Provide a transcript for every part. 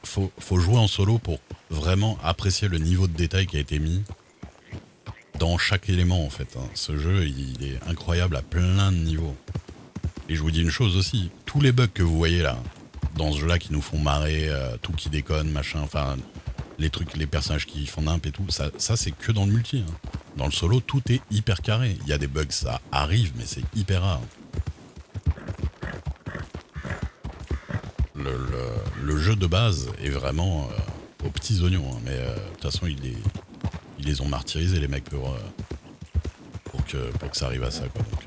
Faut jouer en solo pour vraiment apprécier le niveau de détail qui a été mis dans chaque élément en fait. Hein. Ce jeu, il est incroyable à plein de niveaux. Et je vous dis une chose aussi, tous les bugs que vous voyez là, dans ce jeu-là qui nous font marrer, tout qui déconne, machin, enfin, les trucs, les personnages qui font nimp et tout, ça c'est que dans le multi. Hein. Dans le solo, tout est hyper carré. Il y a des bugs, ça arrive, mais c'est hyper rare. Le jeu de base est vraiment aux petits oignons, hein, mais de toute façon, ils les ont martyrisés, les mecs, pour que ça arrive à ça. Quoi. Donc,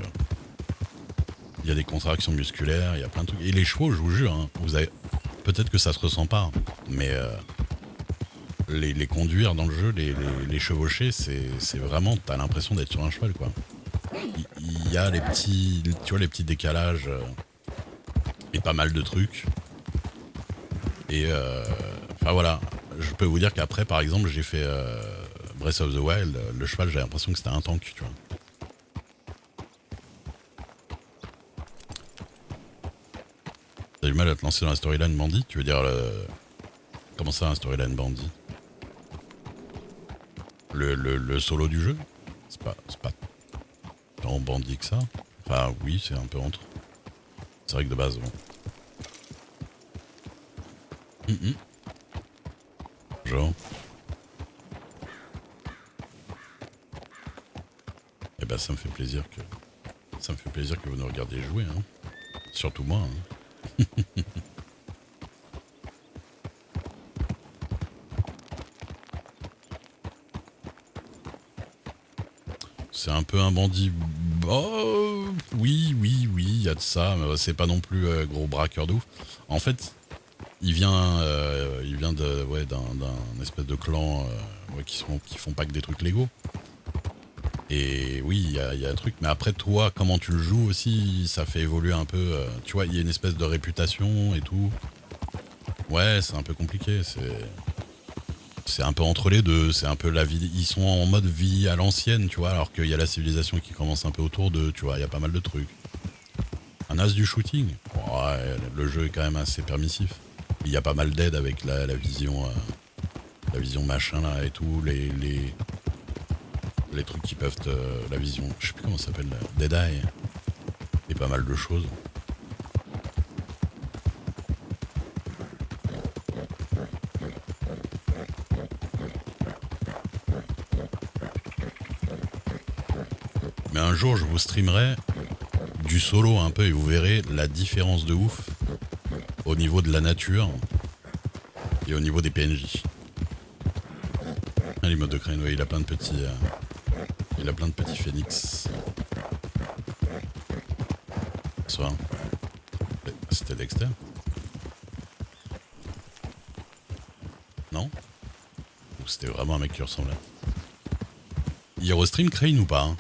il y a des contractions musculaires, il y a plein de trucs. Et les chevaux, je vous jure, hein, peut-être que ça se ressent pas, mais les conduire dans le jeu, les chevaucher, c'est vraiment, t'as l'impression d'être sur un cheval, quoi. Il y a les petits, tu vois, les petits décalages et pas mal de trucs. Et enfin voilà, je peux vous dire qu'après, par exemple, j'ai fait Breath of the Wild, le cheval, j'ai l'impression que c'était un tank, tu vois. T'as du mal à te lancer dans la storyline bandit? Tu veux dire comment ça, un storyline bandit? Le solo du jeu? C'est pas tant bandit que ça. Enfin oui, c'est un peu entre. C'est vrai que de base, bon. Genre. Eh ben ça me fait plaisir que vous nous regardiez jouer, hein. Surtout moi, hein. C'est un peu un bandit. Oh, oui, il y a de ça, mais c'est pas non plus gros braqueur de ouf. En fait, il vient d'un espèce de clan qui font pas que des trucs légaux. Et oui, il y a un truc, mais après toi, comment tu le joues aussi, ça fait évoluer un peu. Tu vois, il y a une espèce de réputation et tout. Ouais, c'est un peu compliqué. C'est un peu entre les deux. C'est un peu la vie. Ils sont en mode vie à l'ancienne, tu vois, alors qu'il y a la civilisation qui commence un peu autour d'eux. Tu vois, il y a pas mal de trucs. Un as du shooting. Ouais, le jeu est quand même assez permissif. Il y a pas mal d'aide avec la vision machin là et tout, les trucs qui peuvent la vision, je sais plus comment ça s'appelle, Dead Eye, et pas mal de choses. Mais un jour je vous streamerai du solo un peu et vous verrez la différence de ouf au niveau de la nature et au niveau des PNJ. Ah, les modes de crane, ouais, il a plein de petits phénix. Ça, c'était Dexter? Non? Ou c'était vraiment un mec qui ressemblait? Il restream Crane ou pas, hein?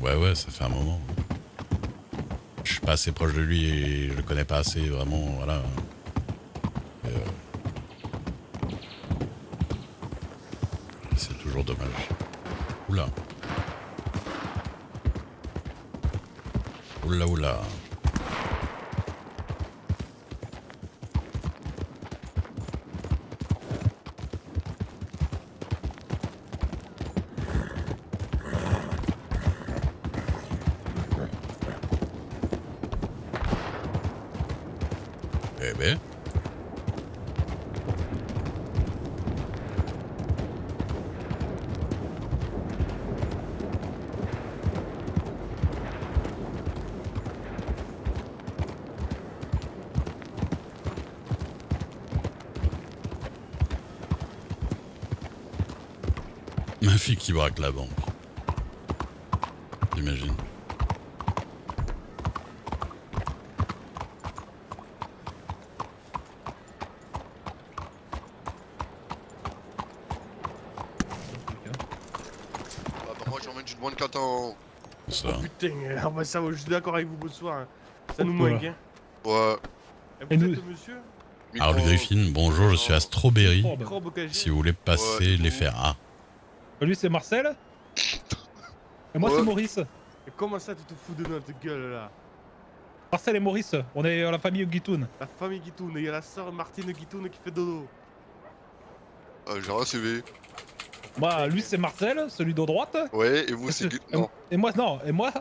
Ouais, ça fait un moment. Je suis pas assez proche de lui et je le connais pas assez, vraiment, voilà. C'est toujours dommage. Oula. Oula. Eh ben. Ma fille qui braque la banque. J'imagine. Ah bah moi j'emmène une 1 4 en... Ça. Oh putain, ah bah ça, je suis d'accord avec vous, bonsoir. Ça nous Voilà. manque, hein. Ouais. Et vous Et nous- êtes monsieur Harold Micro- Griffin, bonjour, je suis à Strawberry. Microbe. Microbe cagé. Si vous voulez passer Ouais, les vous. faire. Ah, Lui, c'est Marcel. Et moi, Ouais. c'est Maurice. Et comment ça, tu te fous de notre gueule, là? Marcel et Maurice, on est la famille Guitoun. La famille Guitoun, il y a la sœur Martine Guitoun qui fait dodo. J'ai un CV. Moi, lui, c'est Marcel, celui de droite. Ouais, et vous, c'est. Non. Et moi, non. Et moi,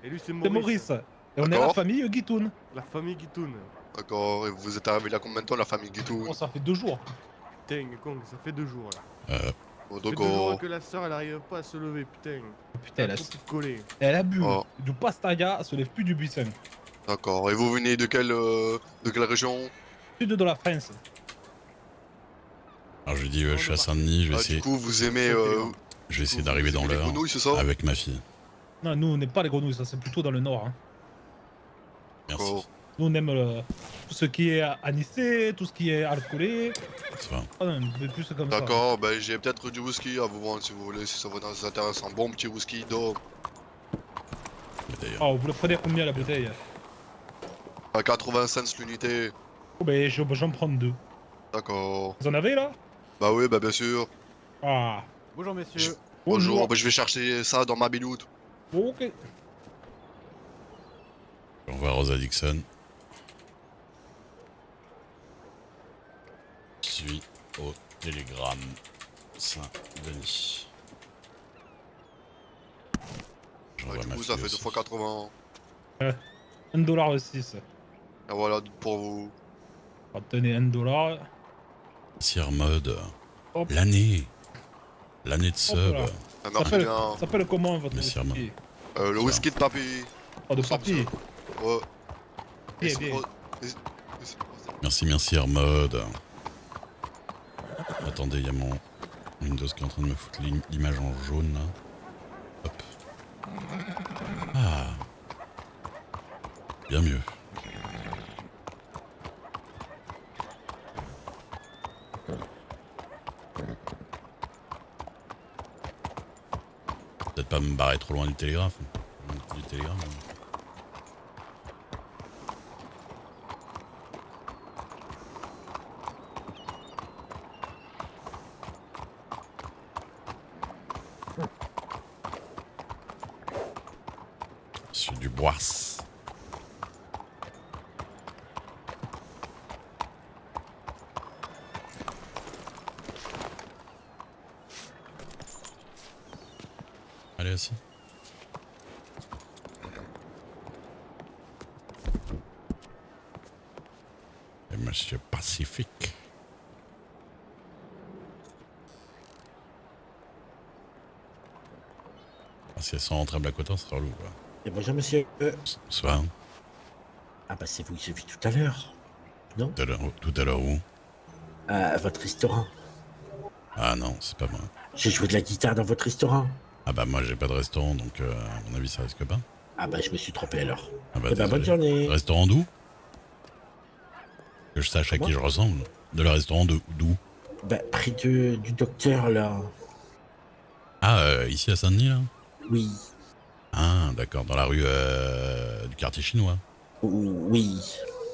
Et lui, c'est c'est Maurice. Maurice. Et on est la D'accord. famille Guitoun. La famille Guitoun. D'accord, et vous êtes arrivé là combien de temps, la famille Guitoun? Oh, ça fait 2 jours. Putain, con, ça fait 2 jours, là. Oh, Ça fait 2 d'accord. jours que la sœur, elle arrive pas à se lever, putain. Putain, Elle a tout collé. elle a bu Oh. du pastaga, elle se lève plus du buisson. D'accord, et vous venez de quelle région? Sud de la France. alors je lui dis, je suis à Saint-Denis, je vais Ah, essayer, du coup, vous aimez. je vais essayer d'arriver dans vous aimez les l'heure grenouilles, c'est ça? avec ma fille. Non, nous, on n'aime pas les grenouilles, ça, c'est plutôt dans le nord. Hein. Merci. D'accord. Nous, on aime tout ce qui est anisé, tout ce qui est alcoolé. Ça va. Ah non, on veut plus comme ça. D'accord, ben j'ai peut-être du whisky à vous vendre si vous voulez, si ça vous intéresse. Un bon petit whisky d'eau Mais d'ailleurs, Oh, vous le prenez à combien la bouteille? à 80 cents l'unité. Oh, ben, j'en prends 2. D'accord. Vous en avez là? Bah oui, bah bien sûr. Ah. Bonjour, messieurs. Bonjour, bah, je vais chercher ça dans ma biloute. Ok. on va Rosa Dixon. Je suis au télégramme Saint-Denis. J'envoie Du ma coup, fille ça fait 2 aussi. fois 80. $1,06. Et voilà, pour vous. Alors, tenez $1. Sir Mode, Hop. l'année de sub. là. Ça Ça marche s'appelle bien. ça s'appelle comment votre Merci, whisky? Le whisky de papy. Oh, de papier. Ouais. Bien, Et c'est bien. gros- Merci Hermode. Attendez, il y a mon Windows qui est en train de me foutre l'image en jaune là. Hop. Ah. Bien mieux. Peut-être pas me barrer trop loin du télégraphe. Du télégramme. Monsieur Dubois. Allez, assis. Et Monsieur Pacifique. Ah, si elles sont rentrées à Blackwater, ça sera lourd, quoi. Et bonjour monsieur. Soit, Ah bah c'est vous que j'ai vu tout à l'heure. Non? tout à l'heure où? À votre restaurant. Ah non, c'est pas moi. J'ai joué de la guitare dans votre restaurant. Ah bah moi j'ai pas de restaurant, donc à mon avis ça risque pas. Ah bah je me suis trompé alors. Ah bah, Eh ben bonne désolé. journée. Restaurant d'où? Que je sache à qui je ressemble. De le restaurant d'où? Bah près du docteur là. Ah, ici à Saint-Denis là? Oui. Ah, d'accord, dans la rue du quartier chinois. Oui.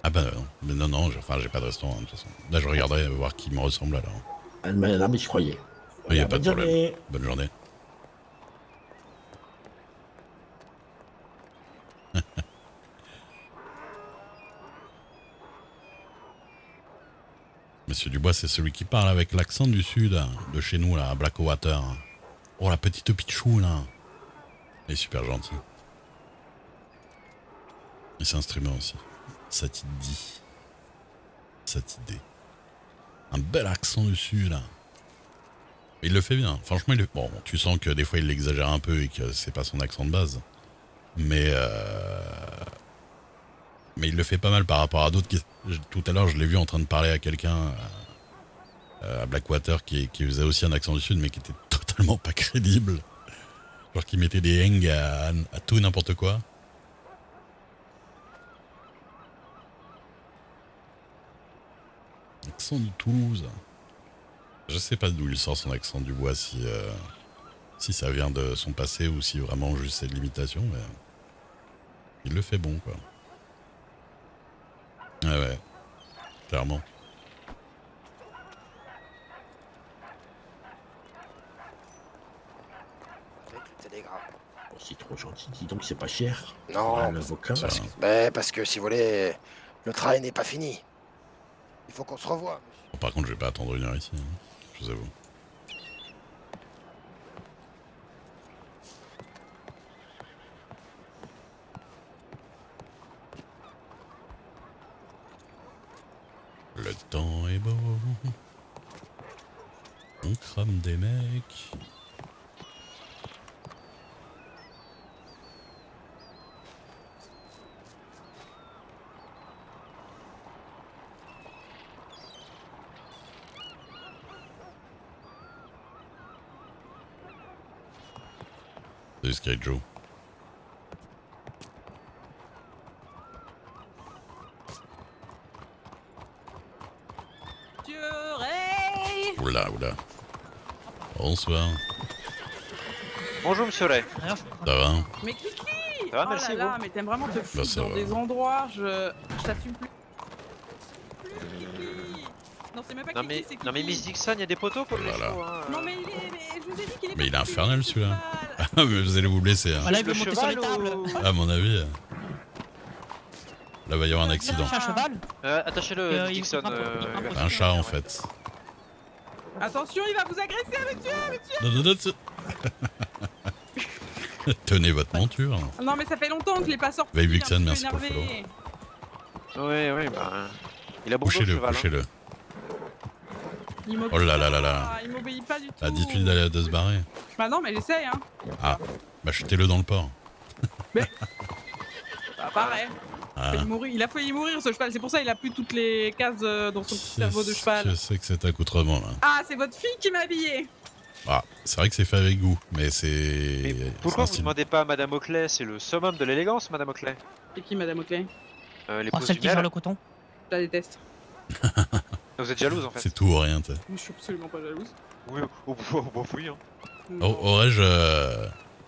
Ah bah non, mais non, enfin j'ai pas de restaurant de toute façon. Là je regarderai voir qui me ressemble alors. Ah, non mais je croyais. Il y a Voilà, pas de bonne problème. journée. Bonne journée. Monsieur Dubois, c'est celui qui parle avec l'accent du sud, de chez nous là, à Blackwater. Oh la petite Pichou là. Il est super gentil. Et c'est instrument aussi. Ça t'y dit. Ça t'y dit. Un bel accent du sud là. Il le fait bien. Franchement, bon, tu sens que des fois il l'exagère un peu et que c'est pas son accent de base. Mais il le fait pas mal par rapport à d'autres. Tout à l'heure, je l'ai vu en train de parler à quelqu'un à Blackwater qui faisait aussi un accent du sud, mais qui était totalement pas crédible. Genre qui mettait des hengs à tout et n'importe quoi. Accent de Toulouse. Je sais pas d'où il sort son accent du bois, si si ça vient de son passé ou si vraiment juste c'est de l'imitation, mais il le fait bon, quoi. Ouais, clairement. Avec le télégramme. Bon, c'est trop gentil, dis donc, c'est pas cher. Non, Un avocat. Ça, parce que si vous voulez, le travail n'est pas fini. Il faut qu'on se revoie. Bon, par contre, je vais pas attendre 1 heure ici, hein, je vous avoue. Le temps est beau. On crame des mecs. Salut Sky Joe. Oula, oula. Bonsoir. Bonjour Monsieur Ray. Ça va? Mais Kiki Ça va, oh merci, là là, vous mais t'aimes vraiment te foutre ça dans va. des endroits, je t'assume plus. Kiki. Non, c'est même pas Non Kiki, mais, c'est Kiki. non mais Miss Dixon, il y a des poteaux pour les Voilà. chevaux, hein. Non mais il est, mais je vous ai dit qu'il est Mais pas il est Kiki, infernal, le celui-là. cheval. Ah, mais vous allez vous blesser, hein. Voilà, il Le veut monter sur les cheval tables. ou... À mon avis. Là, va y avoir un accident. Un cheval Attachez-le, il Dixon. faut pas- Un chat, en fait. Attention, il va vous agresser, monsieur. Non, non, non, tenez votre monture. Non mais ça fait longtemps que je l'ai pas sorti. Veille il est un Vixen, petit peu merci pour le énervé. Oui, bah... Il a bon dos, le Couchez-le, cheval. Hein. couchez-le. Il m'obéit Oh là là pas, là là. Il m'obéit pas du tout. Ah, dites-lui de se barrer. Bah non, mais j'essaye, hein. Ah, bah jetez-le dans le port. Bah pareil. Ah, Il a failli mourir ce cheval, c'est pour ça qu'il a plus toutes les cases dans son petit cerveau de je cheval. sais que c'est accoutrement, là. Ah, c'est votre fille qui m'a habillé. Ah, c'est vrai que c'est fait avec goût, mais Mais c'est... pourquoi c'est un vous style. demandez pas à Madame Oakley? C'est le summum de l'élégance, Madame Oakley. C'est qui, Madame Oakley? Les Oh, poses celle qui gère jumelles. le coton. Je la déteste. Vous êtes jalouse en fait. C'est tout ou rien, t'sais. Je suis absolument pas jalouse. Oui, oui, hein. Non. Aurais-je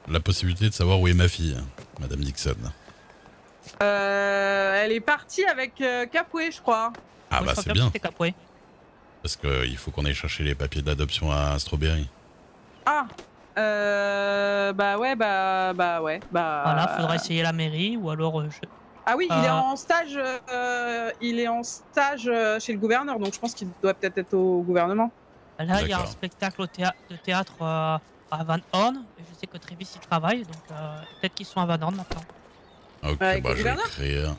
la possibilité de savoir où est ma fille, Madame Dixon? Elle est partie avec Capoué, je crois. Ah Moi, bah je c'est préfère bien, que c'était Capoué. parce qu'il faut qu'on aille chercher les papiers d'adoption à Strawberry. Ah bah ouais, bah ouais, bah... Voilà, faudra essayer la mairie ou alors Ah oui, il est Euh. en stage, chez le gouverneur, donc je pense qu'il doit peut-être être au gouvernement. Là, il y a un D'accord. spectacle de théâtre à Van Horn. Et je sais que Travis y travaille, donc peut-être qu'ils sont à Van Horn maintenant. Ok, Avec bah le je vais gouverneur écrire.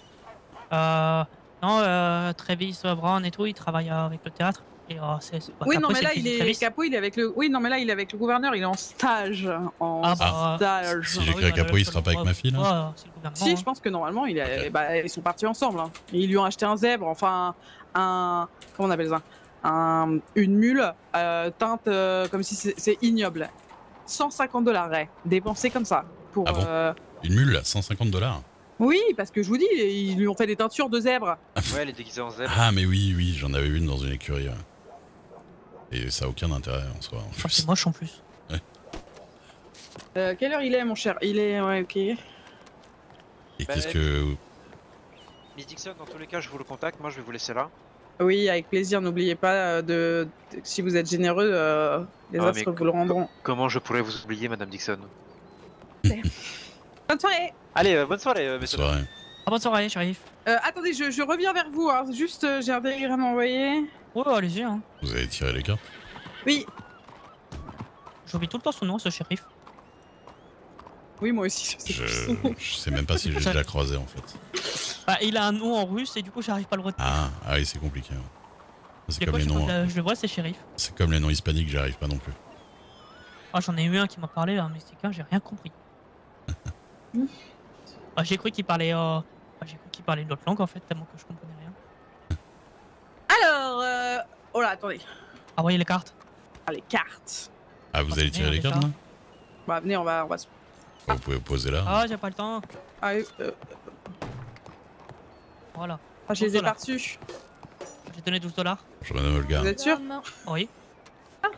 Non, Travis Brown et tout, ils travaillent avec le théâtre. Et Oui, non, Capoué, mais c'est là, le fils il de est Travis. Capot, il est avec le. Oui, non, mais là, il est avec le gouverneur. Il est en stage. Ah, bah, Stage. Si j'écris à Capot, il sera pas avec ma fille, là? là c'est le gouvernement. Si, hein. je pense que normalement, Ok. bah, ils sont partis ensemble. Hein. Et ils lui ont acheté un zèbre, enfin un. Comment on appelle ça? Une mule teinte comme si c'est ignoble. $150, ouais, dépensé comme ça. Pour, Ah bon Une mule, 150 $. Oui, parce que je vous dis, ils lui ont fait des teintures de zèbre. Ouais, elle est déguisée en zèbre. Ah mais oui, j'en avais une dans une écurie. Ouais. Et ça a aucun intérêt en soi. En Oh, plus. c'est moche en plus. Quelle heure il est, mon cher? Il est. Ouais, ok. Et Bah, qu'est-ce que... Miss Dixon, dans tous les cas, je vous le contacte. Moi, je vais vous laisser là. Oui, avec plaisir. N'oubliez pas si vous êtes généreux, les Ah, astres mais vous le rendront. Comment je pourrais vous oublier, Madame Dixon? Bonne soirée. Allez, bonne soirée, messieurs. soirée. Ah, bonne soirée, shérif. Attendez, je reviens vers vous. Hein. Juste, j'ai un télégramme à envoyer. Ouais, allez-y, hein. Vous avez tiré les cartes? Oui, J'oublie tout le temps son nom, ce shérif. oui, moi aussi. Je sais plus son nom. Je sais même pas si j'ai déjà croisé en fait. Bah, il a un nom en russe et du coup, j'arrive pas à le retenir. Ah oui, c'est compliqué. Ouais. C'est Des comme fois, les noms. je le vois, c'est shérif. C'est comme les noms hispaniques, j'arrive pas non plus. Ah, j'en ai eu un qui m'a parlé, un mexicain, j'ai rien compris. Ah, j'ai cru qu'il parlait une autre langue en fait, tellement que je comprenais rien. Alors, oh là, attendez. Ah, voyez les cartes. Ah, les cartes. Ah, vous Oh, allez c'est tirer bien, les cartes déjà. là? Bah, venez, on va se. Vous pouvez poser là. Ah, j'ai pas le temps. Ah, Voilà. je les ai Voilà. pas reçus. J'ai donné $12. Bonjour Madame Olga. Vous êtes sûr? Oui.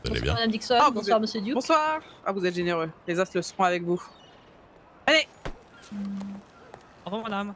Vous allez Bonsoir bien? Madame Dixon, Ah, vous bonsoir êtes- Monsieur Duke. Bonsoir. Ah, vous êtes généreux. Les as le seront avec vous. Allez. Au revoir, madame.